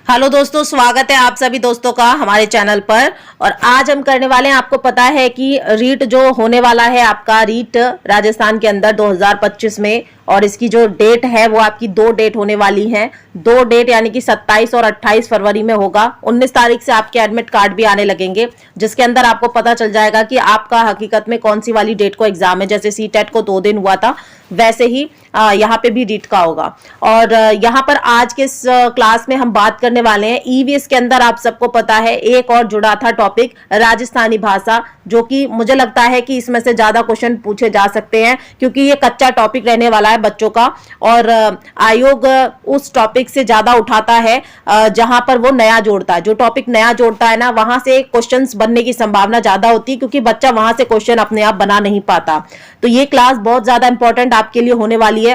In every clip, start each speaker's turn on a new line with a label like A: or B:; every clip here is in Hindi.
A: हेलो दोस्तों, स्वागत है आप सभी दोस्तों का हमारे चैनल पर। और आज हम करने वाले हैं, आपको पता है कि रीट जो होने वाला है आपका रीट राजस्थान के अंदर 2025 में, और इसकी जो डेट है वो आपकी 2 डेट होने वाली हैं। 2 डेट यानी कि 27 और 28 फरवरी में होगा। 19 तारीख से आपके एडमिट कार्ड भी आने लगेंगे, जिसके अंदर आपको पता चल जाएगा कि आपका हकीकत में कौन सी वाली डेट को एग्जाम है। जैसे सीटेट को 2 दिन हुआ था, वैसे ही यहाँ पे भी रीट का होगा। और यहाँ पर आज के इस क्लास में हम बात करने वाले हैं ईवीएस के अंदर। आप सबको पता है एक और जुड़ा था टॉपिक राजस्थानी भाषा, जो कि मुझे लगता है कि इसमें से ज्यादा क्वेश्चन पूछे जा सकते हैं, क्योंकि ये कच्चा टॉपिक रहने वाला है बच्चों का। और आयोग उस टॉपिक से ज्यादा उठाता है जहां पर वो नया जोड़ता है। जो टॉपिक नया जोड़ता है ना, वहां से क्वेश्चंस बनने की संभावना ज्यादा होती है, क्योंकि बच्चा वहां से क्वेश्चन अपने आप बना नहीं पाता। तो ये क्लास बहुत ज्यादा इंपॉर्टेंट आपके लिए होने वाली है।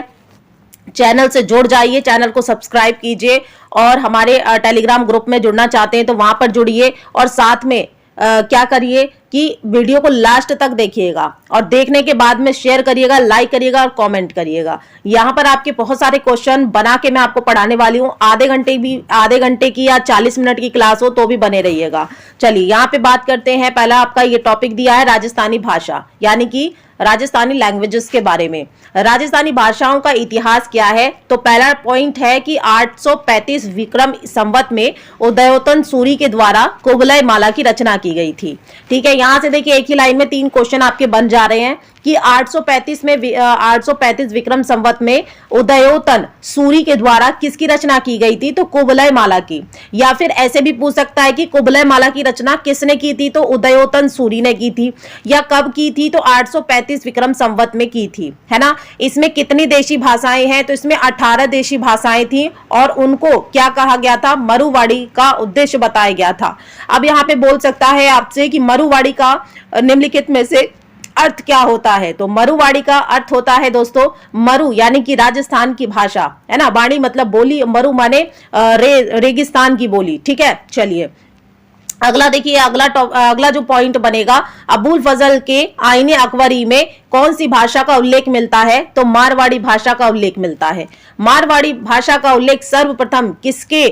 A: चैनल से जुड़ जाइए, चैनल को सब्सक्राइब कीजिए, और हमारे टेलीग्राम ग्रुप में जुड़ना चाहते हैं तो वहां पर जुड़िए। और साथ में क्या करिए कि वीडियो को लास्ट तक देखिएगा, और देखने के बाद में शेयर करिएगा, लाइक करिएगा और कमेंट करिएगा। यहाँ पर आपके बहुत सारे क्वेश्चन बना के मैं आपको पढ़ाने वाली हूँ। आधे घंटे की या 40 मिनट की क्लास हो तो भी बने रहिएगा। चलिए यहाँ पे बात करते हैं। पहला आपका ये टॉपिक दिया है राजस्थानी भाषा, यानी कि राजस्थानी लैंग्वेजेस के बारे में। राजस्थानी भाषाओं का इतिहास क्या है? तो पहला पॉइंट है कि 835 विक्रम संवत में उदयोतन सूरी के द्वारा कुवलय माला की रचना की गई थी। ठीक है, यहां से देखिए एक ही लाइन में 3 क्वेश्चन आपके बन जा रहे हैं कि 835 विक्रम संवत में उदयोतन सूरी के द्वारा किसकी रचना की गई थी? तो कुवलय माला की। या फिर ऐसे भी पूछ सकता है कि कुवलय माला की रचना किसने की थी? तो उदयोतन सूरी ने की थी। या कब की थी? तो 835 विक्रम संवत में की थी, है ना। इसमें कितनी देशी भाषाएं हैं? तो इसमें 18 देशी भाषाएं थी, और उनको क्या कहा गया था? मरुवाड़ी का उद्देश्य बताया गया था। अब यहाँ पे बोल सकता है आपसे कि मरुवाड़ी का निम्नलिखित में से अर्थ क्या होता है? तो मरुवाड़ी का अर्थ होता है दोस्तों, मरु यानी कि राजस्थान की भाषा, है ना। वाणी मतलब बोली, मरु माने रेगिस्तान की बोली। ठीक है, चलिए अगला देखिए। अगला जो पॉइंट बनेगा, अबुल फजल के आईने अकबरी में कौन सी भाषा का उल्लेख मिलता है? तो मारवाड़ी भाषा का उल्लेख मिलता है। मारवाड़ी भाषा का उल्लेख सर्वप्रथम किसके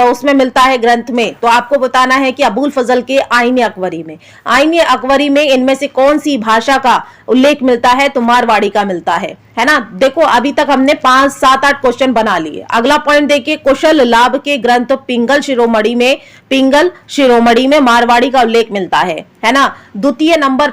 A: उसमें मिलता है ग्रंथ में? तो आपको बताना है कि अबुल फजल के आईने अकबरी में। आईने अकबरी में इनमें से कौन सी भाषा का उल्लेख मिलता है? तो मारवाड़ी का मिलता है ना। देखो अभी तक हमने 5, 7, 8 क्वेश्चन बना लिए। अगला पॉइंट देखिए, कुशल लाभ के ग्रंथ पिंगल शिरोमणि में मारवाड़ी का उल्लेख मिलता है ना। द्वितीय नंबर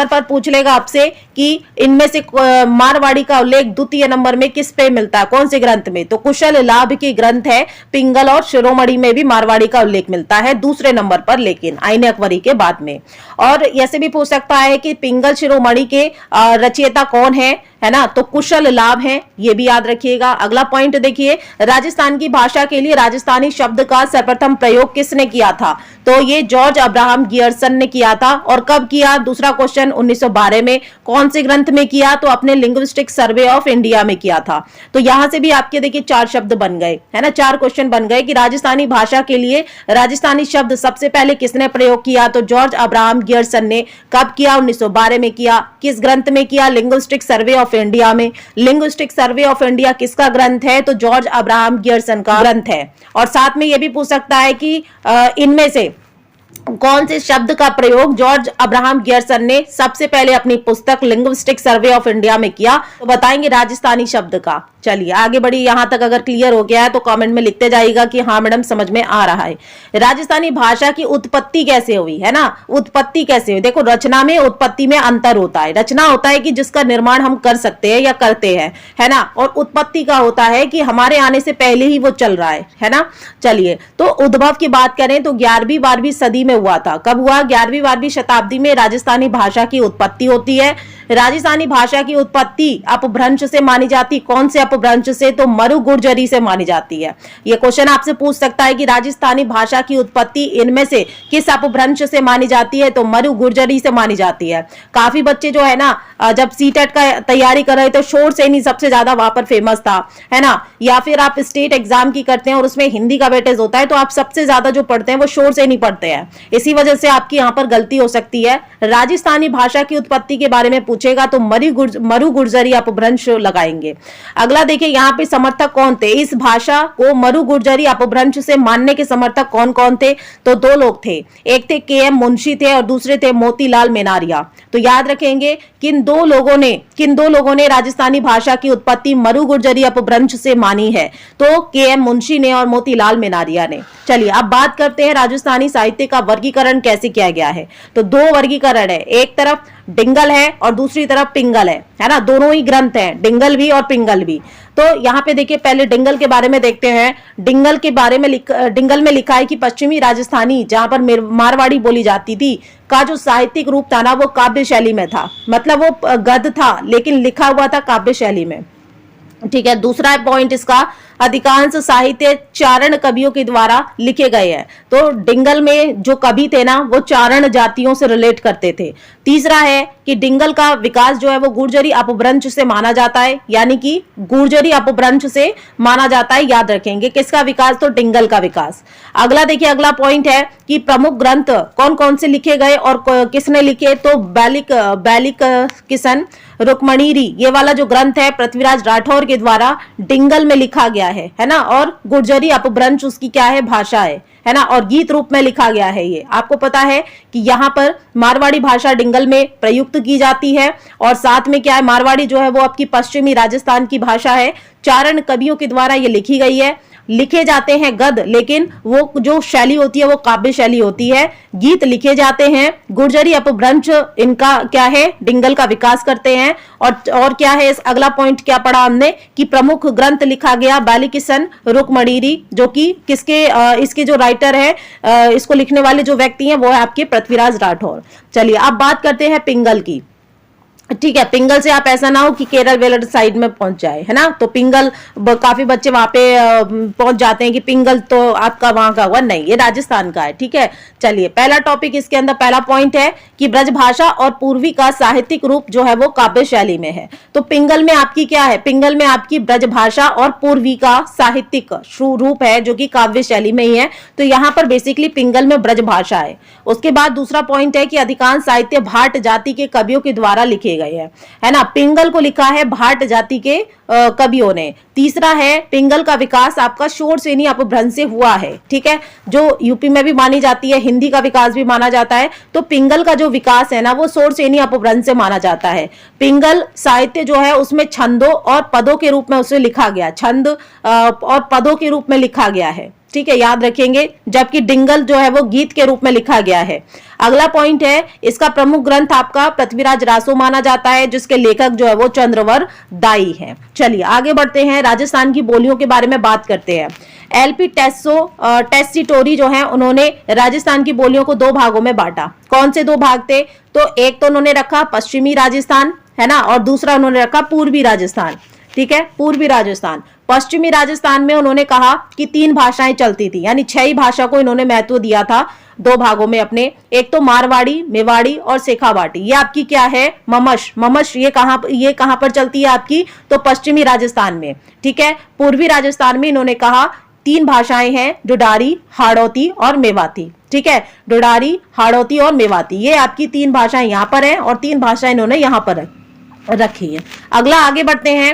A: पर पूछ लेगा आपसे कि इनमें से मारवाड़ी का उल्लेख द्वितीय नंबर में किस पे मिलता है, कौन से ग्रंथ में? तो कुशल लाभ की ग्रंथ है पिंगल और शिरोमणि में भी मारवाड़ी का उल्लेख मिलता है दूसरे नंबर पर, लेकिन आईने अकबरी के बाद में। और ऐसे भी पूछ सकता है कि पिंगल शिरोमणि के रचयिता कौन है ना। तो कुशल लाभ है, ये भी याद रखिएगा। अगला पॉइंट देखिए, राजस्थान की भाषा के लिए राजस्थानी शब्द का सर्वप्रथम प्रयोग किसने किया था? तो ये जॉर्ज अब्राहम गियर्सन ने किया था। और कब किया? दूसरा क्वेश्चन 1912 में। कौन से ग्रंथ में किया? तो अपने लिंग्विस्टिक सर्वे ऑफ इंडिया में किया था। तो यहां से भी आपके देखिए 4 शब्द बन गए, है ना। 4 क्वेश्चन बन गए कि राजस्थानी भाषा के लिए राजस्थानी शब्द सबसे पहले किसने प्रयोग किया? तो जॉर्ज अब्राहम गियर्सन ने। कब किया? 1912 में किया। किस ग्रंथ में किया? लिंग्विस्टिक सर्वे ऑफ इंडिया में। लिंग्विस्टिक सर्वे ऑफ इंडिया किसका ग्रंथ है? तो जॉर्ज अब्राहम गियर्सन का ग्रंथ है। और साथ में यह भी पूछ सकता है कि इनमें से कौन से शब्द का प्रयोग जॉर्ज अब्राहम गियर्सन ने सबसे पहले अपनी पुस्तक लिंग्विस्टिक सर्वे ऑफ इंडिया में किया? तो बताएंगे राजस्थानी शब्द का। चलिए आगे बढ़िए। यहां तक अगर क्लियर हो गया है तो कमेंट में लिखते जाइएगा कि हाँ मैडम समझ में आ रहा है। राजस्थानी भाषा की उत्पत्ति कैसे हुई, है ना। उत्पत्ति कैसे हुई? देखो रचना में उत्पत्ति में अंतर होता है। रचना होता है कि जिसका निर्माण हम कर सकते हैं या करते हैं, है ना। और उत्पत्ति का होता है कि हमारे आने से पहले ही वो चल रहा है ना। चलिए, तो उद्भव की बात करें तो 11वीं 12वीं सदी में हुआ था। कब हुआ? 11वीं 12वीं शताब्दी में राजस्थानी भाषा की उत्पत्ति होती है। राजस्थानी भाषा की उत्पत्ति अपभ्रंश से मानी जाती। कौन से अपभ्रंश से? तो मरु गुर्जरी से मानी जाती है। यह क्वेश्चन आपसे पूछ सकता है कि राजस्थानी भाषा की उत्पत्ति इनमें से किस अपभ्रंश से मानी जाती है? तो मरु गुर्जरी से मानी जाती है। काफी बच्चे जो है ना, जब सीटेट का तैयारी कर रहे थे, शोर से नहीं सबसे ज्यादा वहां पर फेमस था, है ना। या फिर आप स्टेट एग्जाम की करते हैं और उसमें हिंदी का वेटेज होता है, तो आप सबसे ज्यादा जो पढ़ते हैं वो शोर से नहीं पढ़ते हैं। इसी वजह से आपकी यहाँ पर गलती हो सकती है। राजस्थानी भाषा की उत्पत्ति के बारे में पूछेगा तो मरु गुर्जरी अपभ्रंश लगाएंगे। अगला देखिए यहाँ पे समर्थक कौन थे, इस भाषा को मरु गुर्जरी अपभ्रंश से मानने के समर्थक कौन कौन थे, तो दो लोग थे, एक थे के एम मुंशी थे और दूसरे थे मोतीलाल मेनारिया। तो याद रखेंगे किन दो लोगों ने राजस्थानी भाषा की उत्पत्ति मरु गुर्जरी अपभ्रंश से मानी है, तो के एम मुंशी ने और मोतीलाल मेनारिया ने। चलिए अब बात करते हैं राजस्थानी साहित्य का वर्गीकरण कैसे किया गया है। तो दो वर्गीकरण है, एक तरफ डिंगल है और दूसरी तरफ पिंगल है ना, दोनों ही ग्रंथ हैं, डिंगल भी और पिंगल भी। तो यहाँ पे देखिए पहले डिंगल के बारे में देखते हैं। डिंगल में लिखा है कि पश्चिमी राजस्थानी, जहां पर मारवाड़ी बोली जाती थी, का जो साहित्यिक रूप था ना वो काव्य शैली में था, मतलब वो गद्य था लेकिन लिखा हुआ था काव्य शैली में। ठीक है, दूसरा पॉइंट इसका, अधिकांश साहित्य चारण कवियों के द्वारा लिखे गए हैं। तो डिंगल में जो कवि थे ना वो चारण जातियों से रिलेट करते थे। तीसरा है कि डिंगल का विकास जो है वो गुर्जरी अपभ्रंश से माना जाता है, यानी कि गुर्जरी अपभ्रंश से माना जाता है। याद रखेंगे किसका विकास, तो डिंगल का विकास। अगला देखिए, अगला पॉइंट है कि प्रमुख ग्रंथ कौन कौन से लिखे गए और किसने लिखे, तो बैलिक किसन रुक्मणीरी, ये वाला जो ग्रंथ है पृथ्वीराज राठौर के द्वारा डिंगल में लिखा गया है ना, और गुर्जरी अपभ्रंश उसकी क्या है, भाषा है ना, और गीत रूप में लिखा गया है। ये आपको पता है कि यहाँ पर मारवाड़ी भाषा डिंगल में प्रयुक्त की जाती है, और साथ में क्या है, मारवाड़ी जो है वो आपकी पश्चिमी राजस्थान की भाषा है, चारण कवियों के द्वारा ये लिखी गई है। लिखे जाते हैं गद्य, लेकिन वो जो शैली होती है वो काव्य शैली होती है। गीत लिखे जाते हैं, गुर्जरी अपभ्रंश इनका क्या है, डिंगल का विकास करते हैं। और क्या है, इस अगला पॉइंट क्या पढ़ा हमने कि प्रमुख ग्रंथ लिखा गया बालिकिसन रुक्मणीरी, जो कि किसके इसके जो राइटर है, इसको लिखने वाले जो व्यक्ति हैं वो है आपके पृथ्वीराज राठौर। चलिए अब बात करते हैं पिंगल की। ठीक है, पिंगल से आप ऐसा ना हो कि केरल वेलर साइड में पहुंच जाए, है ना, तो पिंगल काफी बच्चे वहां पे पहुंच जाते हैं कि पिंगल तो आपका वहां का हुआ, नहीं, ये राजस्थान का है। ठीक है, चलिए पहला टॉपिक इसके अंदर, पहला पॉइंट है कि ब्रजभाषा और पूर्वी का साहित्यिक रूप जो है वो काव्य शैली में है। तो पिंगल में आपकी क्या है, पिंगल में आपकी ब्रजभाषा और पूर्वी का साहित्यिक रूप है जो कि काव्य शैली में ही है। तो यहाँ पर बेसिकली पिंगल में ब्रजभाषा है। उसके बाद दूसरा पॉइंट है कि अधिकांश साहित्य भाट जाति के कवियों के द्वारा लिखे गए हैं, है ना, पिंगल को लिखा है भाट जाति के कवियों ने। तीसरा है पिंगल का विकास आपका शोर श्रेणी अपभ्रंश से हुआ है। ठीक है, जो यूपी में भी मानी जाती है, हिंदी का विकास भी माना जाता है, तो पिंगल का जो विकास है ना वो शोर श्रेणी अपभ्रंश से माना जाता है। पिंगल साहित्य जो है उसमें छंदों और पदों के रूप में उसे लिखा गया, छंद और पदों के रूप में लिखा गया है। ठीक है, याद रखेंगे, जबकि डिंगल जो है वो गीत के रूप में लिखा गया है। अगला पॉइंट है, इसका प्रमुख ग्रंथ आपका पृथ्वीराज रासो माना जाता है, जिसके लेखक जो है वो चंद्रवर दाई हैं। चलिए आगे बढ़ते हैं, राजस्थान की बोलियों के बारे में बात करते हैं। एलपी टेस्सिटोरी जो है उन्होंने राजस्थान की बोलियों को दो भागों में बांटा। कौन से दो भाग थे, तो एक तो उन्होंने रखा पश्चिमी राजस्थान, है ना, और दूसरा उन्होंने रखा पूर्वी राजस्थान। ठीक है, पूर्वी राजस्थान। पश्चिमी राजस्थान में उन्होंने कहा कि 3 भाषाएं चलती थी, यानी 6 ही भाषा को इन्होंने महत्व दिया था दो भागों में अपने। एक तो मारवाड़ी, मेवाड़ी और शेखावाटी। ये आपकी क्या है, ममश ये कहां पर चलती है आपकी, तो पश्चिमी राजस्थान में। ठीक है, पूर्वी राजस्थान में इन्होंने कहा 3 भाषाएं हैं, डोडारी, हाड़ौती और मेवाती। ठीक है, डोडारी, हाड़ौती और मेवाती, ये आपकी 3 भाषाएं यहां पर है और 3 भाषाएं इन्होंने यहां पर रखी है। अगला आगे बढ़ते हैं,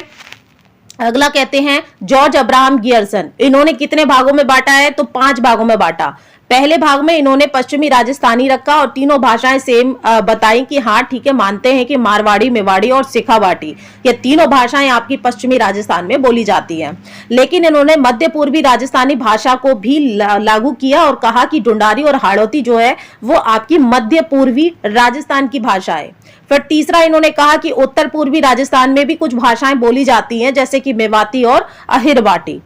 A: अगला कहते हैं जॉर्ज अब्राहम गियर्सन। इन्होंने कितने भागों में बांटा है, तो 5 भागों में बांटा। पहले भाग में इन्होंने पश्चिमी राजस्थानी रखा और तीनों भाषाएं सेम बताई कि हाँ ठीक है, मानते हैं कि मारवाड़ी, मेवाड़ी और शेखावाटी ये तीनों भाषाएं आपकी पश्चिमी राजस्थान में बोली जाती हैं। लेकिन इन्होंने मध्य पूर्वी राजस्थानी भाषा को भी लागू किया और कहा कि ढूंढारी और हाड़ौती जो है वो आपकी मध्य पूर्वी राजस्थान की भाषा है। फिर तीसरा इन्होंने कहा कि उत्तर पूर्वी राजस्थान में भी कुछ भाषाएं बोली जाती हैं, जैसे कि मेवाती और अहिरवाटी।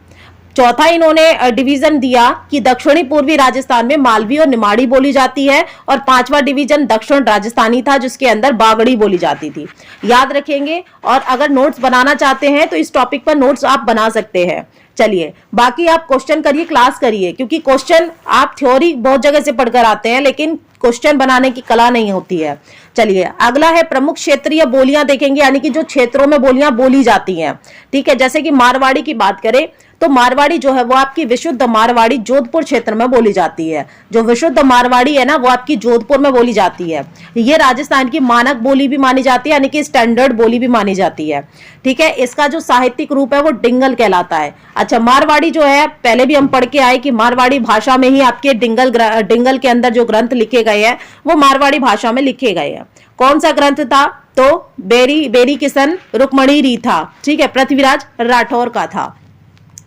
A: चौथा इन्होंने डिवीजन दिया कि दक्षिणी पूर्वी राजस्थान में मालवी और निमाड़ी बोली जाती है, और 5वां डिवीजन दक्षिण राजस्थानी था जिसके अंदर बागड़ी बोली जाती थी। याद रखेंगे, और अगर नोट्स बनाना चाहते हैं तो इस टॉपिक पर नोट्स आप बना सकते हैं। चलिए बाकी आप क्वेश्चन करिए, क्लास करिए, क्योंकि क्वेश्चन आप थ्योरी बहुत जगह से पढ़कर आते हैं लेकिन क्वेश्चन बनाने की कला नहीं होती है। चलिए अगला है प्रमुख क्षेत्रीय बोलियां देखेंगे, यानी कि जो क्षेत्रों में बोलियां बोली जाती हैं। ठीक है, जैसे कि मारवाड़ी की बात करें तो मारवाड़ी जो है वो आपकी विशुद्ध मारवाड़ी जोधपुर क्षेत्र में बोली जाती है। जो विशुद्ध मारवाड़ी है ना वो आपकी जोधपुर में बोली जाती है। ये राजस्थान की मानक बोली भी मानी जाती है, यानी कि स्टैंडर्ड बोली भी मानी जाती है। ठीक है, इसका जो साहित्यिक रूप है वो डिंगल कहलाता है। अच्छा, मारवाड़ी जो है पहले भी हम पढ़ के आए कि मारवाड़ी भाषा में ही आपके डिंगल के अंदर जो ग्रंथ लिखे गए हैं वो मारवाड़ी भाषा में लिखे गए हैं। कौन सा ग्रंथ था? तो बेरी किशन रुक्मणी री था। ठीक है, पृथ्वीराज राठौर का था।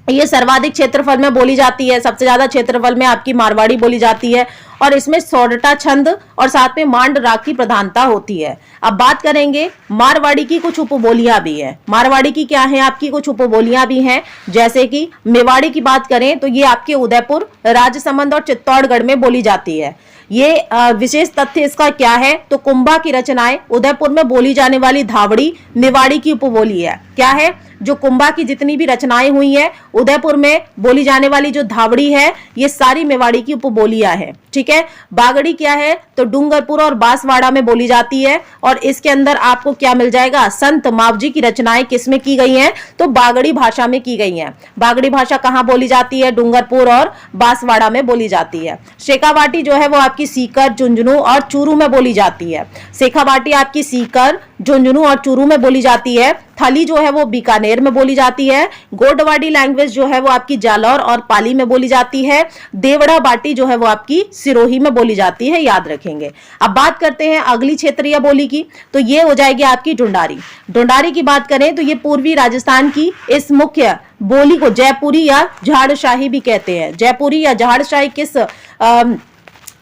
A: ये सर्वाधिक क्षेत्रफल में बोली जाती है, सबसे ज्यादा क्षेत्रफल में आपकी मारवाड़ी बोली जाती है और इसमें सोरठा छंद और साथ में मांड राग की प्रधानता होती है। अब बात करेंगे मारवाड़ी की कुछ उपबोलियां भी है। मारवाड़ी की क्या है? आपकी कुछ उपबोलियां भी हैं, जैसे कि मेवाड़ी की बात करें तो ये आपके उदयपुर, राजसमंद और चित्तौड़गढ़ में बोली जाती है। ये विशेष तथ्य इसका क्या है? तो कुंभा की रचनाएं उदयपुर में बोली जाने वाली धावड़ी मेवाड़ी की उपबोली है। क्या है? जो कुंभा की जितनी भी रचनाएं हुई है उदयपुर में बोली जाने वाली जो धावड़ी है ये सारी मेवाड़ी की उपबोलियां है। ठीक है, बागड़ी क्या है? तो डूंगरपुर और बांसवाड़ा में बोली जाती है और इसके अंदर आपको क्या मिल जाएगा? संत मावजी की रचनाएं किसमें की गई हैं? तो बागड़ी भाषा में की गई हैं। बागड़ी भाषा कहां बोली जाती है? डूंगरपुर और बांसवाड़ा में बोली जाती है। शेखावाटी जो है वो आपकी सीकर, झुंझुनू और चूरू में बोली जाती है। शेखावाटी आपकी सीकर, झुंझुनू और चूरू में बोली जाती है। थली जो है वो बीकानेर में बोली जाती है। गोडवाड़ी लैंग्वेज जो है वो आपकी जालौर और पाली में बोली जाती है। देवड़ा बाटी जो है वो आपकी सिरोही में बोली जाती है, याद रखेंगे। अब बात करते हैं अगली क्षेत्रीय बोली की, तो ये हो जाएगी आपकी ढूंढारी। ढूंढारी की बात करें तो ये पूर्वी राजस्थान की इस मुख्य बोली को जयपुरी या झाड़शाही भी कहते हैं। जयपुरी या झाड़शाही किस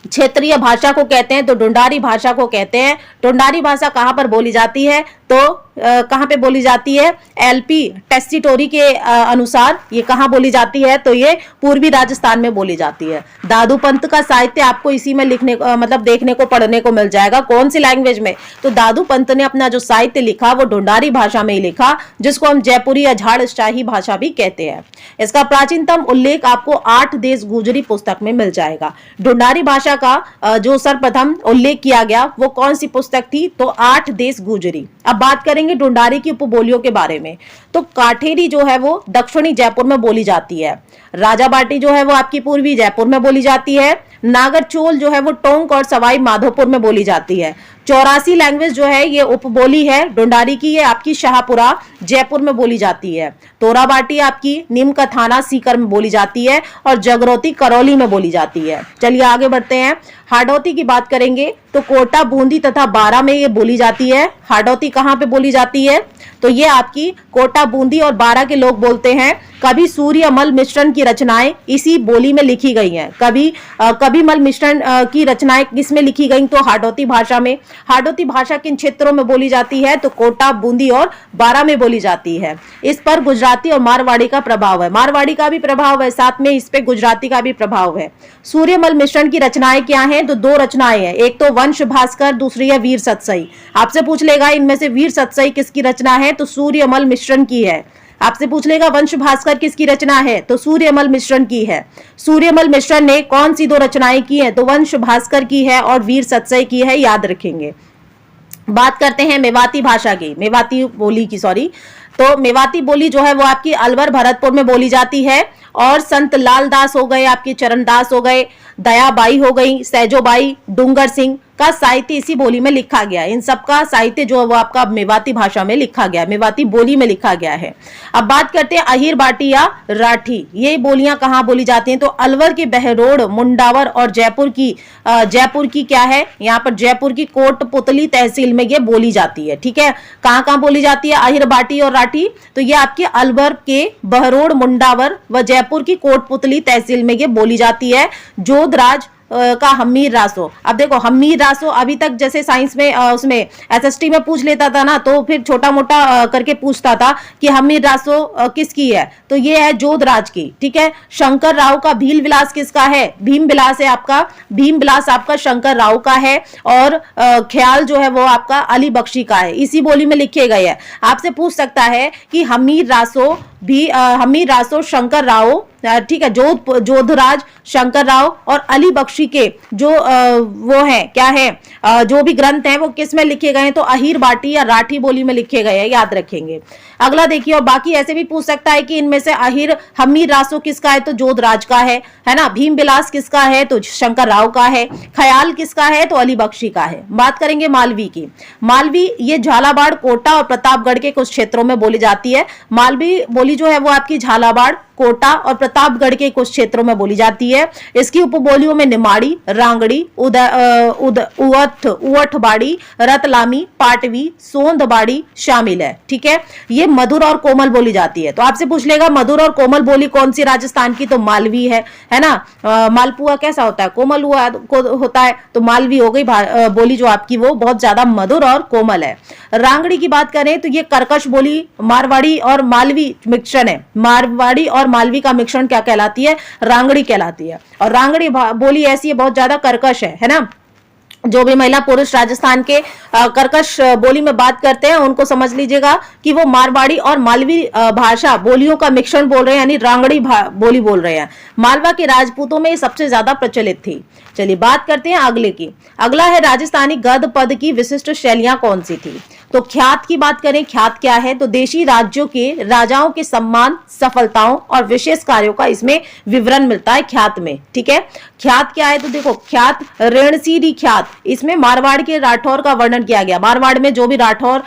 A: क्षेत्रीय भाषा को कहते हैं? तो ढूंढारी भाषा को कहते हैं। ढूंढारी भाषा कहां पर बोली जाती है? तो कहां पे बोली जाती है? एलपी टेस्टिटोरी के अनुसार ये कहां बोली जाती है? तो ये पूर्वी राजस्थान में बोली जाती है। दादू पंत का साहित्य आपको इसी में लिखने मतलब देखने को पढ़ने को मिल जाएगा। कौन सी लैंग्वेज में? तो दादू पंत ने अपना जो साहित्य लिखा वो ढूंढारी भाषा में ही लिखा, जिसको हम जयपुरी या झाड़शाही भाषा भी कहते हैं। इसका प्राचीनतम उल्लेख आपको 8 देश गुजरी पुस्तक में मिल जाएगा। ढूंढारी भाषा का जो सर्वप्रथम उल्लेख किया गया वो कौन सी पुस्तक थी? तो 8 देश गुजरी। अब बात करेंगे ढूंढारी की उपबोलियों के बारे में, तो काठेरी जो है वो दक्षिणी जयपुर में बोली जाती है। राजाबाटी जो है वो आपकी पूर्वी जयपुर में बोली जाती है। नागरचोल जो है वो टोंक और सवाई माधोपुर में बोली जाती है। 84 लैंग्वेज जो है ये उपबोली है ढूंढारी की, ये आपकी शाहपुरा जयपुर में बोली जाती है। तोराबाटी आपकी नीम का थाना सीकर में बोली जाती है और जगरौती करौली में बोली जाती है। चलिए आगे बढ़ते हैं। हाडौती की बात करेंगे तो कोटा, बूंदी तथा बारा में ये बोली जाती है। हाडौती कहाँ पे बोली जाती है? तो ये आपकी कोटा, बूंदी और बारा के लोग बोलते हैं। कभी सूर्यमल मिश्रण की रचनाएं इसी बोली में लिखी गई हैं। कभी मल मिश्रण की रचनाएं किसमें लिखी गई? तो हाडौती भाषा में। हाडौती भाषा किन क्षेत्रों में बोली जाती है? तो कोटा, बूंदी और बारा में बोली जाती है। इस पर गुजराती और मारवाड़ी का प्रभाव है। मारवाड़ी का भी प्रभाव है, साथ में इस पे गुजराती का भी प्रभाव है। सूर्यमल मिश्रण की रचनाएं क्या हैं? तो 2 रचनाएं हैं, एक तो वंश भास्कर, दूसरी है वीर सतसई। आपसे पूछ लेगा इनमें से वीर सतसई किसकी रचना है? तो सूर्यमल मिश्रण की है। आपसे पूछ लेगा वंश भास्कर किसकी रचना है? तो सूर्यमल मिश्रण की है। सूर्यमल मिश्रण ने कौन सी 2 रचनाएं की हैं? तो वंश भास्कर की है और वीर सतसई की है, याद रखेंगे। बात करते हैं मेवाती भाषा की, मेवाती बोली की, सॉरी। तो मेवाती बोली जो है वो आपकी अलवर भरतपुर में बोली जाती है और संत लाल दास हो गए, आपके चरण दास हो गए, दयाबाई हो गई, सैजोबाई, डूंगर सिंह का साहित्य इसी बोली में लिखा गया है। इन सबका साहित्य जो है वो आपका मेवाती भाषा में लिखा गया है, मेवाती बोली में लिखा गया है। अब बात करते हैं अहिर बाटी या राठी। ये बोलियां कहाँ बोली जाती हैं? तो अलवर के बहरोड, मुंडावर और जयपुर की क्या है? यहाँ पर जयपुर की कोटपुतली तहसील में ये बोली जाती है। ठीक है, कहाँ कहाँ बोली जाती है अहिर बाटी और राठी? तो ये आपके अलवर के बहरोड, मुंडावर व जयपुर की कोटपुतली तहसील में ये बोली जाती है। जोधराज का हमीर रासो। अब देखो हमीर रासो अभी तक जैसे साइंस में उसमें एसएसटी में पूछ लेता था ना, तो फिर छोटा मोटा करके पूछता था कि हमीर रासो किसकी है? तो ये है जोधराज की। ठीक है, शंकर राव का भील विलास किसका है? भीम विलास है आपका, भीम विलास आपका शंकर राव का है और ख्याल जो है वो आपका अली बख्शी का है। इसी बोली में लिखे गए हैं। आपसे पूछ सकता है कि हमीर रासो भी हमीर रासो, शंकर राव, ठीक है, जोधराज, शंकर राव और अली बख्शी के जो वो है क्या है, जो भी ग्रंथ हैं वो किस में लिखे गए हैं, तो अहीर बाटी या राठी बोली में लिखे गए हैं, याद रखेंगे। अगला देखिए, और बाकी ऐसे भी पूछ सकता है कि इनमें से अहीर हमीर रासो किसका है, तो जोधराज का है ना। भीम विलास किसका है, तो शंकर राव का है। ख्याल किसका है, तो अली बख्शी का है। बात करेंगे मालवी की। मालवी ये झालावाड़, कोटा और प्रतापगढ़ के कुछ क्षेत्रों में बोली जाती है। मालवी बोली जो है वो आपकी झालावाड़, कोटा और प्रतापगढ़ के कुछ क्षेत्रों में बोली जाती है। इसकी उपबोलियों में निमाड़ी, रांगड़ी, उवठबाड़ी, रतलामी, पाटवी, सोंधबाड़ी शामिल है। ठीक है, ये मधुर और कोमल बोली जाती है। तो आपसे पूछ लेगा मधुर और कोमल बोली कौन सी राजस्थान की, तो मालवी है ना। मालपुआ कैसा होता है, कोमल होता है, तो मालवी हो गई बोली जो आपकी, वो बहुत ज्यादा मधुर और कोमल है। रांगड़ी की बात करें तो ये कर्कश बोली मारवाड़ी और मालवी मिश्रण है। मारवाड़ी और मालवी का मिश्रण क्या कहलाती है, रांगड़ी कहलाती है। और रांगड़ी बोली ऐसी है, बहुत ज्यादा कर्कश है ना। जो भी महिला पुरुष राजस्थान के कर्कश बोली में बात करते हैं उनको समझ लीजिएगा कि वो मारवाड़ी और मालवी भाषा बोलियों का मिश्रण बोल रहे हैं, यानी रांगड़ी बोली बोल रहे हैं। मालवा के राजपूतों में ये सबसे ज्यादा प्रचलित थी। चलिए बात करते हैं अगले की। अगला है राजस्थानी गद्य पद की विशिष्ट शैलियां कौन सी थी। तो ख्यात की बात करें, ख्यात क्या है, तो देशी राज्यों के राजाओं के सम्मान, सफलताओं और विशेष कार्यों का इसमें विवरण मिलता है ख्यात में। ठीक है, ख्यात क्या है, तो देखो ख्यात ऋणसीरी ख्यात, इसमें मारवाड़ के राठौर का वर्णन किया गया। मारवाड़ में जो भी राठौर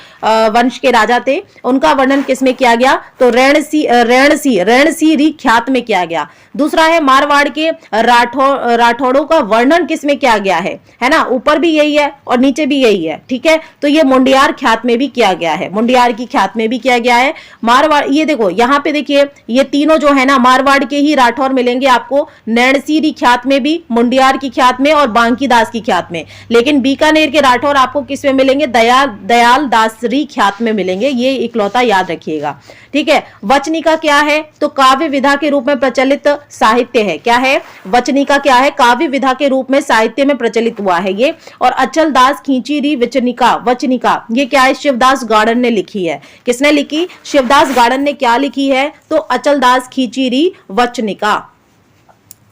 A: वंश के राजा थे उनका वर्णन किसमें किया गया, तो ऋणसीरी ख्यात में किया गया। दूसरा है मारवाड़ के राठौड़ों का वर्णन किसमें किया गया है ना, ऊपर भी यही है और नीचे भी यही है। ठीक है, तो ये मुंडियार ख्यात में भी किया गया है, मुंडियार की ख्यात में भी किया गया है। मारवाड़, ये देखो यहाँ पे देखिए, ये तीनों जो है ना मारवाड़ के ही राठौर मिलेंगे आपको, नैणसीरी ख्यात में भी, मुंडियार की ख्यात में और बांकीदास की ख्यात में। लेकिन बीकानेर के राठौर आपको किस में मिलेंगे, दयाल दासरी ख्यात में मिलेंगे। ये इकलौता याद रखिएगा। ठीक है, वचनिका क्या है, तो काव्य विधा के रूप में प्रचलित साहित्य है। क्या है, वचनिका क्या है, काव्य विधा के रूप में साहित्य में प्रचलित हुआ है ये। और अचल दास खींचीरी वचनिका ये क्या है, शिवदास गाड़न ने लिखी है। किसने लिखी, शिवदास गाड़न ने क्या लिखी है, तो अचल दास खींचीरी वचनिका।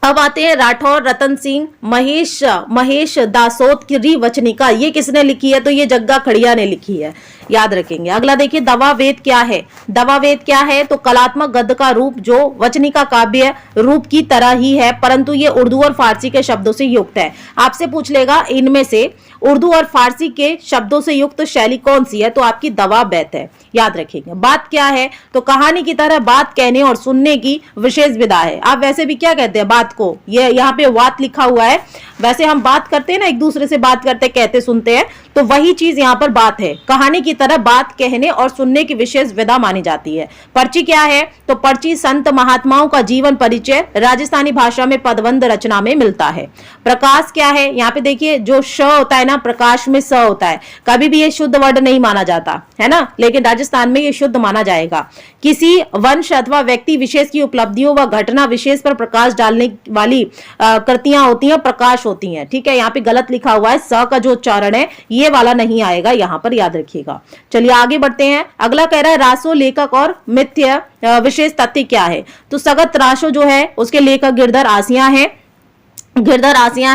A: अब आते हैं राठौर रतन सिंह महेश दासोत की वचनिका, ये किसने लिखी है, तो ये जग्गा खड़िया ने लिखी है, याद रखेंगे। अगला देखिए दवा वेद क्या है। दवा वेद क्या है, तो कलात्मक गद्य का रूप जो वचनिका काव्य रूप की तरह ही है, परंतु ये उर्दू और फारसी के शब्दों से युक्त है। आपसे पूछ लेगा इनमें से उर्दू और फारसी के शब्दों से युक्त शैली कौन सी है, तो आपकी दवा बैत है, याद रखेंगे। बात क्या है, तो कहानी की तरह बात कहने और सुनने की विशेष विधा है। आप वैसे भी क्या कहते हैं बात को, ये यहाँ पे वात लिखा हुआ है, वैसे हम बात करते हैं ना, एक दूसरे से बात करते कहते सुनते हैं, तो वही चीज यहाँ पर बात है। कहानी की तरह बात कहने और सुनने की विशेष विधा मानी जाती है। पर्ची क्या है, तो पर्ची संत महात्माओं का जीवन परिचय राजस्थानी भाषा में पदबंध रचना में मिलता है। प्रकाश क्या है, यहाँ पे देखिए जो श होता है ना, प्रकाश में स होता है, कभी भी ये शुद्ध वर्ड नहीं माना जाता है ना, लेकिन राजस्थान में ये शुद्ध माना जाएगा। किसी वंश अथवा व्यक्ति विशेष की उपलब्धियों व घटना विशेष पर प्रकाश डालने वाली कृतियां होती हैं, प्रकाश होती हैं। ठीक है, यहाँ पे गलत लिखा हुआ है, स का जो उच्चारण है ये वाला नहीं आएगा यहाँ पर, याद रखिएगा। चलिए आगे बढ़ते हैं। अगला कह रहा है रासो लेखक और मिथ्य विशेष तथ्य क्या है, तो सगत रासो जो है उसके लेखक गिरधर आसियां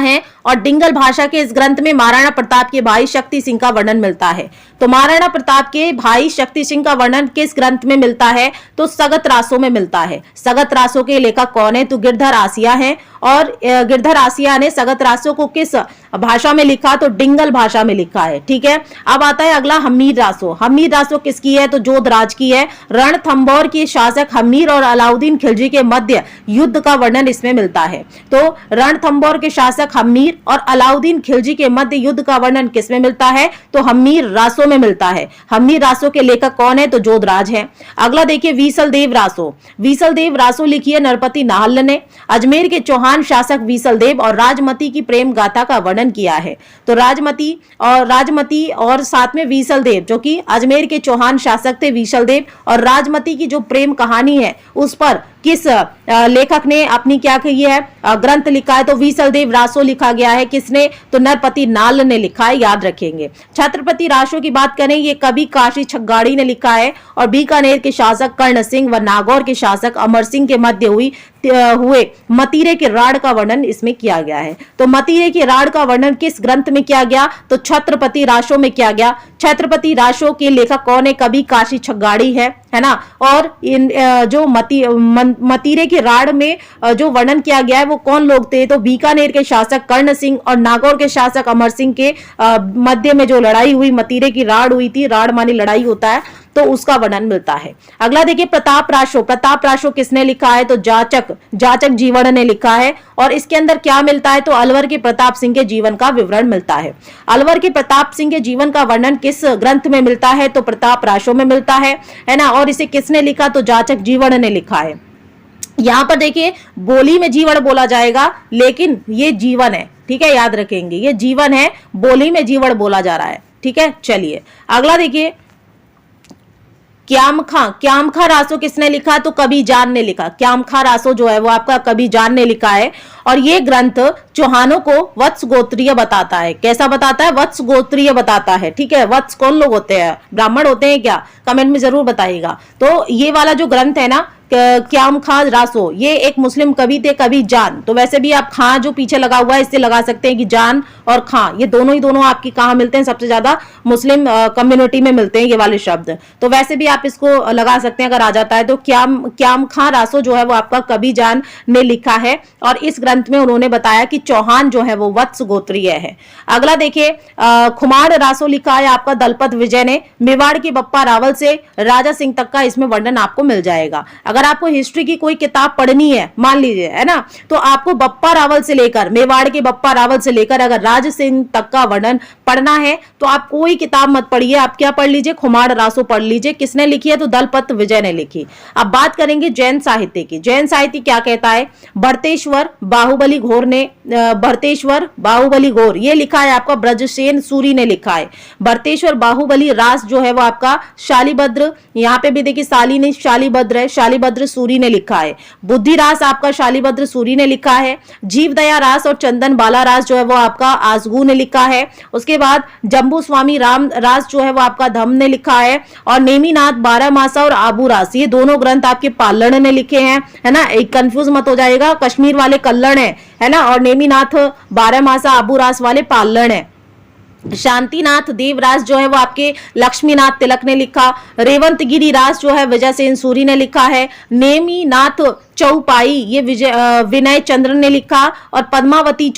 A: हैं और डिंगल भाषा के इस ग्रंथ में महाराणा प्रताप के भाई शक्ति सिंह का वर्णन मिलता है। तो महाराणा प्रताप के भाई शक्ति सिंह का वर्णन किस ग्रंथ में मिलता है, तो सगत रासो में मिलता है। सगत रासो के लेखक कौन है, तो गिरधर आसिया हैं। और गिरधर आसिया ने सगत रासो को किस भाषा में लिखा, तो डिंगल भाषा में लिखा है। ठीक है, अब आता है अगला हमीर रासो। हमीर रासो किसकी है, तो जोधराज की है। रणथंभौर के शासक हमीर और अलाउद्दीन खिलजी के मध्य युद्ध का वर्णन इसमें मिलता है। तो रणथंभौर के शासक हमीर और अलाउद्दीन खिलजी के मध्य युद्ध का वर्णन किसमें मिलता है, तो हमीर रासो में मिलता है। हमीर रासो के लेखक कौन है, तो जोधराज है। अगला देखिए वीसल देव रासो। वीसल देव रासो लिखी है नरपति नाहल्ल ने। अजमेर के चौहान शासक वीसल देव और राजमती की प्रेम गाथा का वर्णन किया है। तो राजमती और साथ में वीसल देव, जो कि अजमेर के चौहान शासक थे वीसल देव, और राजमती की जो प्रेम कहानी है उस पर किस लेखक ने अपनी क्या कही है ग्रंथ लिखा है, तो वीसलदेव रासो लिखा गया है। किसने, तो नरपति नाल ने लिखा है, याद रखेंगे। छत्रपति रासो की बात करें, ये कवि काशी छगाड़ी ने लिखा है और बीकानेर के शासक कर्ण सिंह व नागौर के शासक अमर सिंह के मध्य हुए मतीरे के राड़ का वर्णन इसमें किया गया है। तो मतीरे के राड़ का वर्णन किस ग्रंथ में किया गया, तो छत्रपति रासो में किया गया। छत्रपति रासो के लेखक कौन है, कवि काशी छगाड़ी है ना। और इन जो मतीरे के राड़ में जो वर्णन किया गया है वो कौन लोग थे, तो बीकानेर के शासक कर्ण सिंह और नागौर के शासक अमर सिंह के मध्य में जो लड़ाई हुई, मतीरे की राड़ हुई थी, राड़ मानी लड़ाई होता है, तो उसका वर्णन मिलता है। अगला देखिए प्रताप रासो। प्रताप रासो किसने लिखा है, तो जाचक जीवन ने लिखा है। और इसके अंदर क्या मिलता है, तो अलवर के प्रताप सिंह के जीवन का विवरण मिलता है। अलवर के प्रताप सिंह के जीवन का वर्णन किस ग्रंथ में मिलता है, तो प्रताप रासो में मिलता है ना। और इसे किसने लिखा, तो जाचक जीवन ने लिखा है। यहां पर देखिए बोली में जीवन बोला जाएगा, लेकिन ये जीवन है, ठीक है, याद रखेंगे, ये जीवन है, बोली में जीवन बोला जा रहा है, ठीक है। चलिए अगला देखिए क्यामखा रासो किसने लिखा, तो कवि जान ने लिखा। क्यामखा रासो जो है वो आपका कवि जान ने लिखा है। और ये ग्रंथ चौहानों को वत्स गोत्रीय बताता है। कैसा बताता है, वत्स गोत्रीय बताता है, ठीक है। वत्स कौन लोग होते हैं, ब्राह्मण होते हैं क्या, कमेंट में जरूर बताइएगा। तो ये वाला जो ग्रंथ है ना क्यामखा रासो, ये एक मुस्लिम कवि थे, कवि जान। तो वैसे भी आप खां जो पीछे लगा हुआ है इससे लगा सकते हैं कि जान और खां ये दोनों आपकी कहाँ मिलते हैं, सबसे ज्यादा मुस्लिम कम्युनिटी में मिलते हैं ये वाले शब्द। तो वैसे भी आप इसको लगा सकते हैं अगर आ जाता है। तो क्यामखा रासो जो है वो आपका कवि जान ने लिखा है और इस ग्रंथ में उन्होंने बताया कि चौहान जो है वो वत्स गोत्रीय है। अगला देखिए खुमार रासो लिखा है आपका दलपत विजय ने। मेवाड़ के बप्पा रावल से राजा सिंह तक का इसमें वर्णन आपको मिल जाएगा। अगर आपको हिस्ट्री की कोई किताब पढ़नी है, मान लीजिए, है ना, तो आपको बप्पा रावल से लेकर, मेवाड़ के बप्पा रावल से लेकर अगर राज सिंह तक का वर्णन पढ़ना है तो आप कोई किताब मत पढ़िए, आप क्या पढ़ लीजिए, खुमार रासो पढ़ लीजिए। किसने लिखी है, तो दलपत विजय ने लिखी। अब बात करेंगे जैन साहित्य की। जैन साहित्य क्या कहता है, भरतेश्वर बाहुबली घोर ने, भरतेश्वर बाहुबली घोर ये लिखा है आपका ब्रजसेन सूरी ने लिखा है। भरतेश्वर बाहुबली रास जो है वो आपका शालीभद्र, यहाँ पे भी देखिए शाली नहीं शालीभद्र है, शालीभद्र सूरी ने लिखा है। बुद्धि रास आपका शालीभद्र सूरी ने लिखा है। जीवदया रास और चंदन बाला रास जो है वो आपका आसगू ने लिखा है। उसके बाद जम्बू स्वामी राम रास जो है वो आपका धम ने लिखा है। और नेमीनाथ बारहमासा और आबू रास ये दोनों ग्रंथ आपके पालण ने लिखे हैं, है ना, एक कंफ्यूज मत हो जाएगा, कश्मीर वाले कल्लण है ना, और नेमीनाथ बारहमासा आबू रास वाले पालण है। शांतिनाथ देवराज जो है वो आपके लक्ष्मीनाथ तिलक ने लिखा। रेवंत गिरी रास जो है विजय सेन सूरी ने लिखा है। नेमीनाथ चौपाई ये विनय चंद्र ने लिखा। और पद्मावती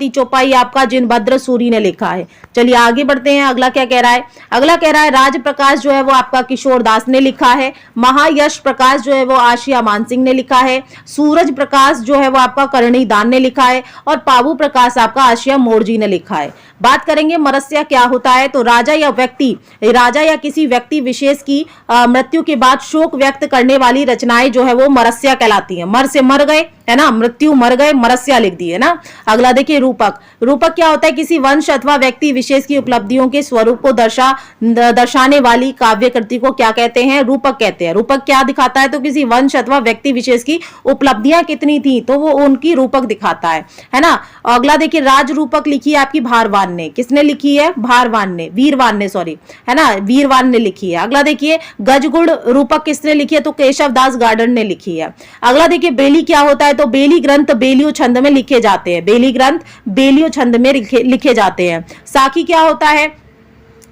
A: चौपाई आपका जिनभद्र सूरी ने लिखा है। चलिए आगे बढ़ते हैं, अगला क्या कह रहा है, अगला कह रहा है राज प्रकाश जो है वो आपका किशोर दास ने लिखा है। महायश प्रकाश जो है वो आशिया मान सिंह ने लिखा है। सूरज प्रकाश जो है वो आपका करणी दान ने लिखा है। और पाबू प्रकाश आपका आशिया मोरजी ने लिखा है। बात करेंगे मरस्या क्या होता है, तो राजा या किसी व्यक्ति विशेष की मृत्यु के बाद शोक व्यक्त करने वाली रचनाएं जो है वो मरस्या कहलाती है। मर से मर गए, है ना, मृत्यु मर गए, मरस्या लिख दी है ना। अगला देखिए रूपक क्या होता है, किसी वंश अथवा व्यक्ति विशेष की उपलब्धियों के स्वरूप को दर्शाने वाली काव्य कृति को क्या कहते हैं, रूपक कहते हैं। रूपक क्या दिखाता है, तो किसी वंश अथवा व्यक्ति विशेष की उपलब्धियां कितनी थी तो वो उनकी रूपक दिखाता है ना। अगला देखिए राज रूपक लिखी है आपकी भारवान ने। किसने लिखी है, वीरवान ने सॉरी, है ना, वीरवान ने लिखी है। अगला देखिए गजगुड़ रूपक किसने लिखी है, तो केशव दास गार्डन ने लिखी है। अगला देखिए बेली क्या होता है, तो बेली ग्रंथ बेलियो छंद में लिखे जाते हैं। बेली ग्रंथ बेलियो छंद में लिखे जाते हैं। साखी क्या होता है,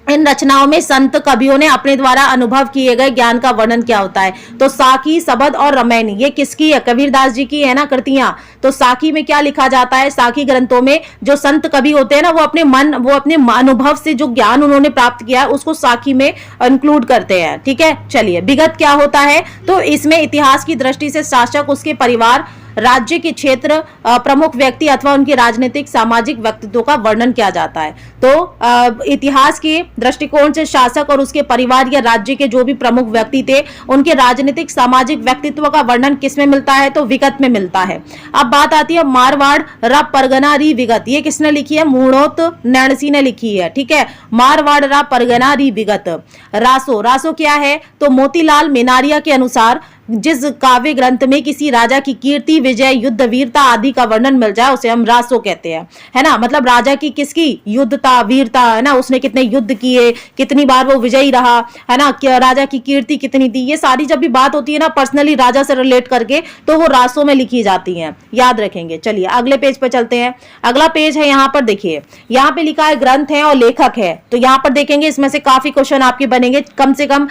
A: इन रचनाओं में संत कवियों ने अपने द्वारा अनुभव किए गए ज्ञान का वर्णन क्या होता है, तो साखी सबद और रमैनी ये किसकी है, कबीरदास जी की है ना कृतियां। तो साखी में क्या लिखा जाता है, साखी ग्रंथों में जो संत कवि होते हैं ना वो अपने अनुभव से जो ज्ञान उन्होंने प्राप्त किया है उसको साखी में इंक्लूड करते हैं, ठीक है। चलिए विगत क्या होता है, तो इसमें इतिहास की दृष्टि से शासक, उसके परिवार, राज्य के क्षेत्र, प्रमुख व्यक्ति अथवा उनके राजनीतिक सामाजिक व्यक्तित्व का वर्णन किया जाता है। तो इतिहास के दृष्टिकोण से शासक और उसके परिवार या राज्य के जो भी प्रमुख व्यक्ति थे उनके राजनीतिक सामाजिक व्यक्तित्व का वर्णन किसमें मिलता है, तो विगत में मिलता है। अब बात आती है मारवाड़ रा परगना री विगत, ये किसने लिखी है, मूणोत नैणसी ने लिखी है, ठीक है। मारवाड़ रा परगना री विगत। रासो क्या है, तो मोतीलाल मेनारिया के अनुसार जिस काव्य ग्रंथ में किसी राजा की कीर्ति, विजय, युद्ध, वीरता आदि का वर्णन मिल जाए उसे हम रासो कहते हैं, है ना। मतलब राजा की किसकी युद्धता, वीरता, है ना, उसने कितने युद्ध किए, कितनी बार वो विजयी रहा, है ना, राजा की कीर्ति कितनी थी, ये सारी जब भी बात होती है ना पर्सनली राजा से रिलेट करके, तो वो रासो में लिखी जाती हैं, याद रखेंगे। चलिए अगले पेज पर चलते हैं। अगला पेज है, यहाँ पर देखिए, यहाँ पे लिखा है ग्रंथ है और लेखक है। तो यहाँ पर देखेंगे इसमें से काफी क्वेश्चन आपके बनेंगे, कम से कम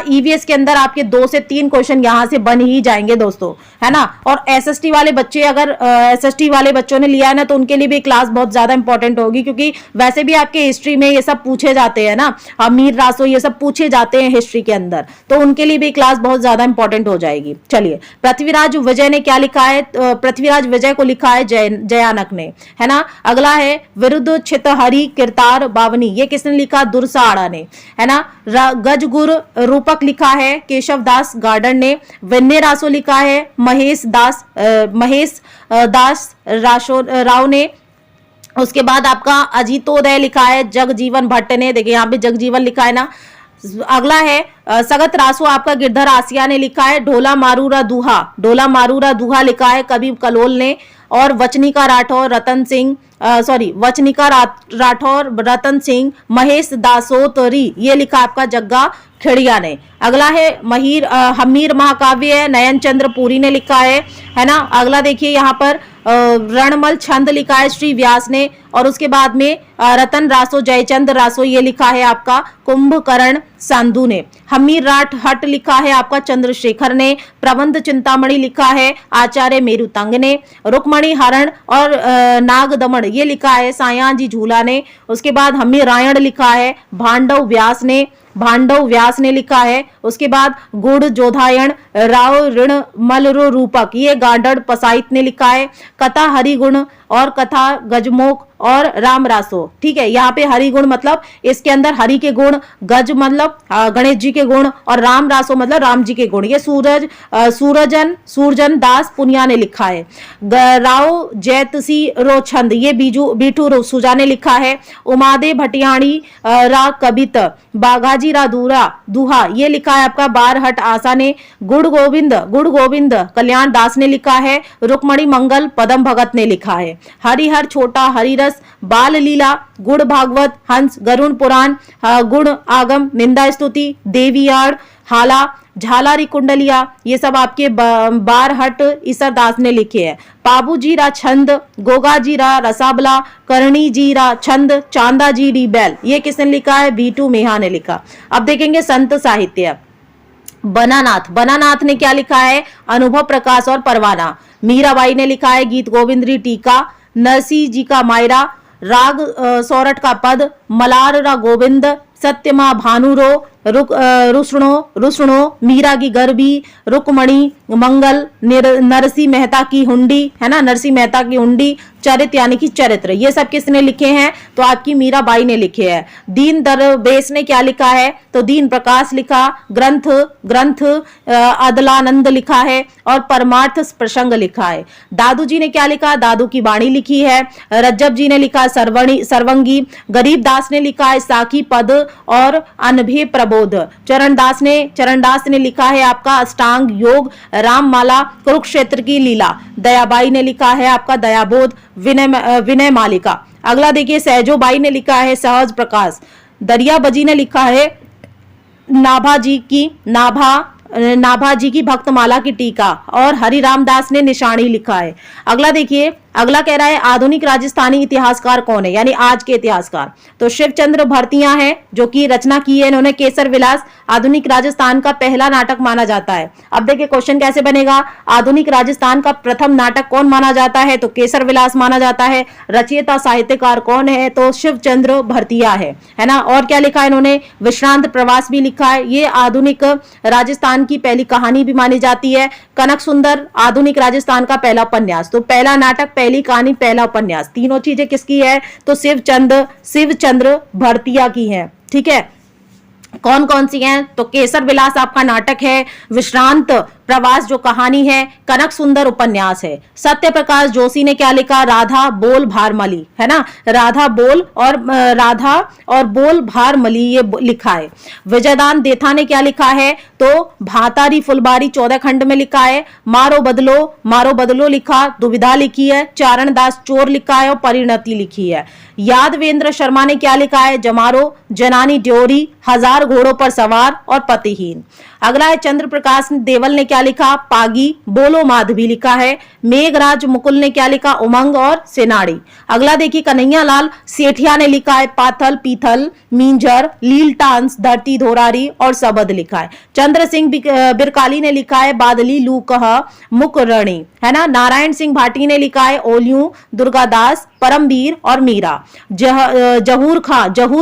A: ईवीएस के अंदर आपके 2 से 3 क्वेश्चन यहाँ से बन ही जाएंगे दोस्तों, है ना। और एसएसटी वाले बच्चे, अगर एसएसटी वाले बच्चों ने लिया है ना, तो उनके लिए भी क्लास बहुत ज्यादा इंपॉर्टेंट होगी, क्योंकि वैसे भी आपके हिस्ट्री में ये सब पूछे जाते हैं ना, मीर रासो ये सब पूछे जाते हैं हिस्ट्री के अंदर, तो उनके लिए भी क्लास बहुत ज्यादा इंपॉर्टेंट हो जाएगी। चलिए, पृथ्वीराज विजय ने क्या लिखा है? पृथ्वीराज विजय को लिखा है जयानक ने, है ना। अगला है विरुद्ध छितहरी किरतार बावनी, ये किसने लिखा? दुर्साड़ा ने, है ना। गजगुर रूपक लिखा है केशव दास गार्डन ने। वन्य रासो लिखा है महेश दास राव ने। उसके बाद आपका अजीतोदय लिखा है जगजीवन भट्ट ने, देखिए यहाँ पे जगजीवन लिखा है ना। अगला है सगत रासो आपका गिरधर आसिया ने लिखा है। ढोला मारूरा दूहा लिखा है कवि कलोल ने। और वचनिका राठौर रतन सिंह महेश दासोतरी, ये लिखा आपका जग्गा खिड़िया ने। अगला है हमीर महाकाव्य है, नयन चंद्र पुरी ने लिखा है ना। अगला देखिए यहाँ पर रणमल छंद लिखा है श्री व्यास ने। और उसके बाद में रतन रासो जयचंद रासो, ये लिखा है आपका कुंभकर्ण संधू ने। हमीर राठ हट लिखा है आपका चंद्रशेखर ने। प्रबंध चिंतामणि लिखा है आचार्य मेरुतंग ने। रुक्मणी हरण और नाग दमन, ये लिखा है सायाजी झूला ने। उसके बाद हमीर रायण लिखा है भांडव व्यास ने लिखा है। उसके बाद गुड़ जोधायण राव ऋण मलरो रूपक, ये गांडड़ पसाइत ने लिखा है। कथा हरिगुण और कथा गजमोक और राम रासो, ठीक है। यहाँ पे हरि गुण मतलब इसके अंदर हरि के गुण, गज मतलब गणेश जी के गुण, और राम रासो मतलब राम जी के गुण। ये सूरजन दास पुनिया ने लिखा है। राव जैतसी रो छंद, ये बीटू सुजा ने लिखा है। उमादे भटियाणी रा कबित बाघाजी रा दुहा, ये लिखा है आपका बारहट आशा ने। गुड़ गोविंद कल्याण दास ने लिखा है। रुक्मणी मंगल पदम भगत ने लिखा है। हरिहर छोटा हरिरस बाल लीला गुड़ भागवत हंस गरुण पुराण गुण आगम निंदा स्तुति देवीयाड़ हाला झालारी कुंडलिया, ये सब आपके बारहट ईसरदास ने लिखे हैं। पाबू जी रा छंद गोगा जी रा रसाबला करणी जी रा छंद चांदा जी री बैल, ये किसने लिखा है? बीटू मेहा ने लिखा। अब देखेंगे संत साहित्य। बनानाथ ने क्या लिखा है? अनुभव प्रकाश और परवाना। मीराबाई ने लिखा है गीत गोविंदरी टीका। नरसिंह जी का मायरा, राग सौरठ का पद, मलार रा गोविंद, सत्यमा भानुरो, रुसणो मीरा की गरबी, रुकमणी मंगल, नरसिंह मेहता की हुंडी, है ना, नरसिंह मेहता की हुंडी, चरित यानी कि चरित्र, ये सब किसने लिखे हैं? तो आपकी मीराबाई ने लिखे हैं। दीन दरवेश ने क्या लिखा है? तो दीन प्रकाश लिखा। ग्रंथ अदलानंद लिखा है और परमार्थ प्रसंग लिखा है। दादू जी ने क्या लिखा? दादू की वाणी लिखी है। रज्जब जी ने लिखा सर्वंगी। गरीबदास ने लिखा है साखी पद और अनभे प्रबोध। चरणदास ने लिखा है आपका अष्टांग योग। राममाला कुरुक्षेत्र की लीला। दयाबाई ने लिखा है आपका दयाबोध विनय मालिका। अगला देखिए सहजोबाई ने लिखा है सहज प्रकाश। दरियाबजी ने लिखा है नाभा जी की भक्तमाला की टीका। और हरिराम दास ने निशानी लिखा है। अगला देखिए, अगला कह रहा है आधुनिक राजस्थानी इतिहासकार कौन है, यानी आज के इतिहासकार। तो शिवचंद्र भरतिया हैं जो कि रचना की है इन्होंने केसर विलास, आधुनिक राजस्थान का पहला नाटक माना जाता है। अब देखिए क्वेश्चन कैसे बनेगा, आधुनिक राजस्थान का प्रथम नाटक कौन माना जाता है? तो केसर विलास माना जाता है। रचयिता साहित्यकार कौन है? तो शिवचंद्र भरतिया है ना। और क्या लिखा है इन्होंने? विश्रांत प्रवास भी लिखा है। ये आधुनिक राजस्थान की पहली कहानी भी मानी जाती है। कनक सुंदर आधुनिक राजस्थान का पहला उपन्यास। तो पहला नाटक, पहली कहानी, पहला उपन्यास, तीनों चीजें किसकी है? तो शिवचंद्र भरतिया की है। ठीक है, कौन कौन सी हैं? तो केसर विलास आपका नाटक है। विश्रांत प्रवास जो कहानी है, कनक सुंदर उपन्यास है। सत्य प्रकाश जोशी ने क्या लिखा, राधा बोल भारमली, है ना, राधा और बोल भारमली ये लिखा है। विजयदान देथा ने क्या लिखा है, तो भातारी फुलबारी 14 खंड में लिखा है। मारो बदलो लिखा, दुविधा लिखी है। चारण दास चोर लिखा है और परिणति लिखी है। यादवेंद्र शर्मा ने क्या लिखा है, जमारो, जनानी ड्योरी, हजार घोड़ों पर सवार और पतिहीन। अगला है चंद्र प्रकाश देवल ने क्या लिखा, पागी, बोलो माधवी लिखा है। मेघराज मुकुल ने क्या लिखा, उमंग और सेनाड़ी। अगला देखिए कन्हैया लाल सेठिया ने लिखा है, पाथल, पीथल, मींजर, लील टांस, धरती धोरारी और सबद लिखा है। चंद्र सिंह बिरकाली ने लिखा है, बादली, लू कह, मुक रणी, है ना। नारायण सिंह भाटी ने लिखा है, ओलियूं, दुर्गादास, परमवीर और मीरा। जहूर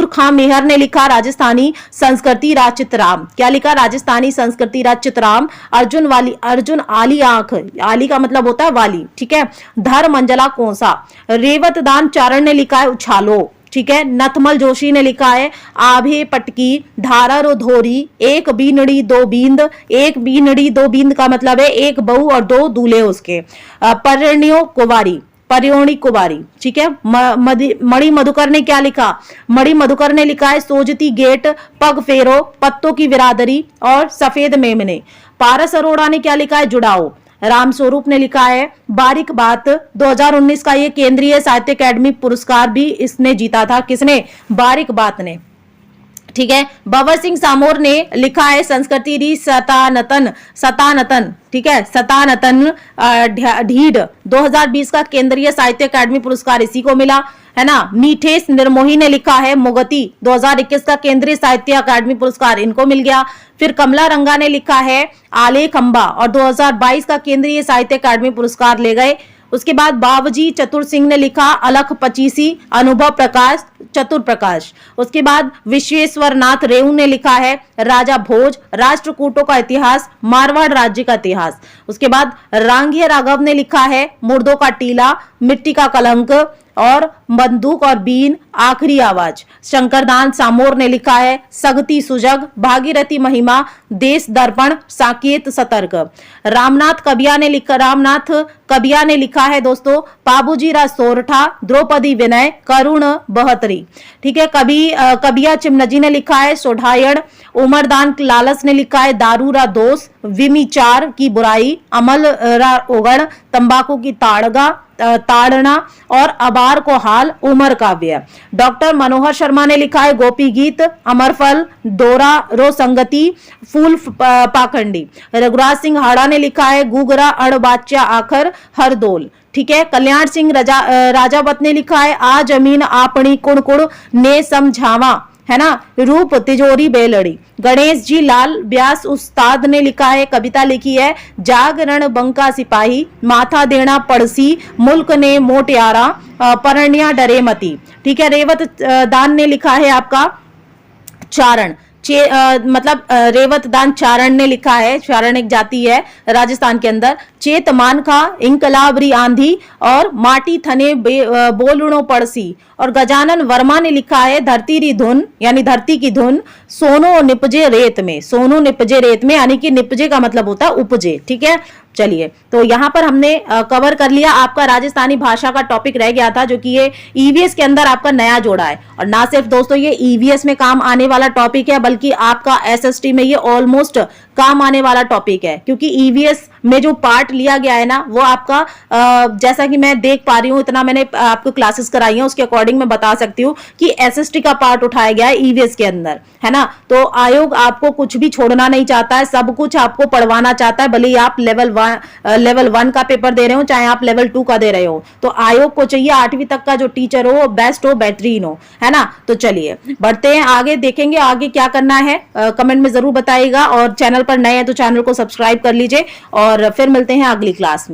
A: खां मेहर ने लिखा, राजस्थानी संस्कृति राचितराम, क्या लिखा, राजस्थानी संस्कृति राचितराम। अर्जुन आली आंख, आली का मतलब होता है वाली, ठीक है। धर्म मंजला कोसा। रेवत दान चारण ने लिखा है, उछालो, ठीक है। नथमल जोशी ने लिखा है, आभे पटकी, धारा रो धोरी, एक बीनड़ी दो बींद। एक बीनड़ी दो बींद का मतलब है एक बहू और दो दूल्हे उसके। परियोणी कुवारी, ठीक है। मणि मधुकर ने क्या लिखा, मणि मधुकर ने लिखा है, सोजती गेट, पग फेरो, पत्तों की बिरादरी और सफेद मेमने। पारस अरोड़ा ने क्या लिखा है, जुड़ाओ। राम स्वरूप ने लिखा है, बारीक बात। 2019 का ये केंद्रीय साहित्य अकादमी पुरस्कार भी इसने जीता था, किसने, बारीक बात ने, ठीक है। बबर सिंह सामोर ने लिखा है, संस्कृति री सतानतन, ठीक है, सतानतन ढीड। 2020 का केंद्रीय साहित्य अकादमी पुरस्कार इसी को मिला, है ना। मीठेश निर्मोही ने लिखा है, मोगती। 2021 का केंद्रीय साहित्य अकादमी पुरस्कार इनको मिल गया। फिर कमला रंगा ने लिखा है, आलेख अंबा, और 2022 का केंद्रीय साहित्य अकादमी पुरस्कार ले गए। उसके बाद बाबूजी चतुर सिंह ने लिखा, अलख पचीसी, अनुभव प्रकाश, चतुर प्रकाश। उसके बाद विश्वेश्वर नाथ रेऊ ने लिखा है, राजा भोज, राष्ट्रकूटों का इतिहास, मारवाड़ राज्य का इतिहास। उसके बाद रांगिया राघव ने लिखा है, मुर्दों का टीला, मिट्टी का कलंक और बंदूक और बीन, आखिरी आवाज। शंकरदान सामोर ने लिखा है, सगती सुजग, भागीरथी महिमा, देश दर्पण, साकेत सतर्क। रामनाथ कबिया ने लिखा है दोस्तों, पाबूजी रा सोरठा, द्रौपदी विनय, करुण बहतरी, ठीक है। कबिया चिमनजी ने लिखा है, सोढ़ायण। उमरदान लालस ने लिखा है, दारू रा दोष, विमिचार की बुराई, अमल रा ओगण, तंबाकू की ताड़ना और अबार को हाल, उमर काव्य। डॉक्टर मनोहर शर्मा ने लिखा है, गोपी गीत, अमरफल, दोरा रो संगति, फूल पाखंडी। रघुराज सिंह हाड़ा ने लिखा है, गुगरा अड़बाच्या आखर हरदोल, ठीक है। कल्याण सिंह राजावत ने लिखा है, आ जमीन आपनी कुण कुण ने समझावा, है ना, रूप तिजोरी बेलड़ी। गणेश जी लाल व्यास उस्ताद ने लिखा है, कविता लिखी है, जागरण बंका सिपाही, माथा देना पड़सी, मुल्क ने मोटियारा, परण्या डरे मती, ठीक है। रेवत दान ने लिखा है आपका चारण, मतलब रेवत दान चारण ने लिखा है, चारण एक जाति है राजस्थान के अंदर। चेत मानखा, इंकलाबरी आंधी और माटी थने बोलुणो पड़सी। और गजानन वर्मा ने लिखा है, धरती री धुन, यानी धरती की धुन, सोनो निपजे रेत में, सोनो निपजे रेत में, यानी कि निपजे का मतलब होता है उपजे, ठीक है। चलिए, तो यहाँ पर हमने कवर कर लिया। आपका राजस्थानी भाषा का टॉपिक रह गया था, जो कि ये ईवीएस के अंदर आपका नया जोड़ा है। और ना सिर्फ दोस्तों ये ईवीएस में काम आने वाला टॉपिक है, बल्कि आपका एसएसटी में ये ऑलमोस्ट काम आने वाला टॉपिक है, क्योंकि ईवीएस में जो पार्ट लिया गया है ना, वो आपका जैसा कि मैं देख पा रही हूँ, इतना मैंने आपको क्लासेस कराई हैं, उसके अकॉर्डिंग मैं बता सकती हूँ कि एसएसटी का पार्ट उठाया गया है ईवीएस के अंदर, है ना। तो आयोग आपको कुछ भी छोड़ना नहीं चाहता है, सब कुछ आपको पढ़वाना चाहता है, भले ही आप लेवल 1 का पेपर दे रहे हो, चाहे आप लेवल 2 का दे रहे हो। तो आयोग को चाहिए 8वीं तक का जो टीचर हो, बेस्ट हो, बेहतरीन हो, है ना। तो चलिए बढ़ते हैं आगे, देखेंगे आगे क्या करना है, कमेंट में जरूर बताइएगा। और चैनल पर नए हैं तो चैनल को सब्सक्राइब कर लीजिए, और फिर मिलते हैं अगली क्लास में।